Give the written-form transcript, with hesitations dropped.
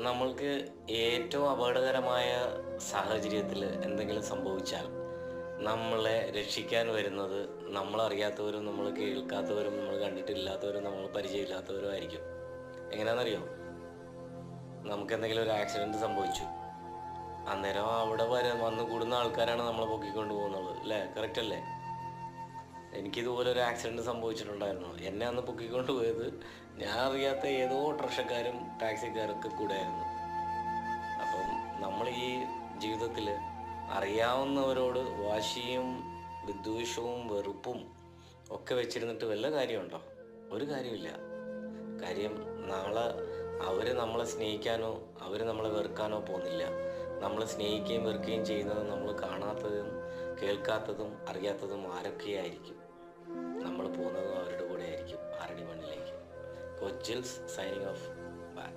നമ്മൾക്ക് ഏറ്റവും അപകടകരമായ സാഹചര്യത്തിൽ എന്തെങ്കിലും സംഭവിച്ചാൽ നമ്മളെ രക്ഷിക്കാൻ വരുന്നത് നമ്മളറിയാത്തവരും നമ്മൾ കേൾക്കാത്തവരും നമ്മൾ കണ്ടിട്ടില്ലാത്തവരും നമ്മൾ പരിചയമില്ലാത്തവരും ആയിരിക്കും. എങ്ങനെയാണെന്നറിയോ? നമുക്ക് എന്തെങ്കിലും ഒരു ആക്സിഡൻറ്റ് സംഭവിച്ചു, അന്നേരം അവിടെ വന്ന് കൂടുന്ന ആൾക്കാരാണ് നമ്മളെ പൊക്കിക്കൊണ്ട് പോകുന്നത്, അല്ലേ? കറക്റ്റ് അല്ലേ? എനിക്കിതുപോലെ ഒരു ആക്സിഡൻറ്റ് സംഭവിച്ചിട്ടുണ്ടായിരുന്നു. എന്നെ അന്ന് പൊക്കിക്കൊണ്ട് പോയത് ഞാൻ അറിയാത്ത ഏതോ ഓട്ടോറിക്ഷക്കാരും ടാക്സിക്കാരൊക്കെ കൂടെ ആയിരുന്നു. അപ്പം നമ്മൾ ഈ ജീവിതത്തിൽ അറിയാവുന്നവരോട് വാശിയും വിദ്വേഷവും വെറുപ്പും ഒക്കെ വെച്ചിരുന്നിട്ട് വല്ല കാര്യമുണ്ടോ? ഒരു കാര്യമില്ല. കാര്യം നാളെ അവർ നമ്മളെ സ്നേഹിക്കാനോ അവർ നമ്മളെ വെറുക്കാനോ പോകുന്നില്ല. നമ്മൾ സ്നേഹിക്കുകയും വെറുക്കുകയും ചെയ്യുന്നത് നമ്മൾ കാണാത്തതും കേൾക്കാത്തതും അറിയാത്തതും ആരൊക്കെയായിരിക്കും. നമ്മൾ പോകുന്നതും അവരുടെ കൂടെ ആയിരിക്കും, ആറടി മണ്ണിലേക്ക്. Coach Jils signing off.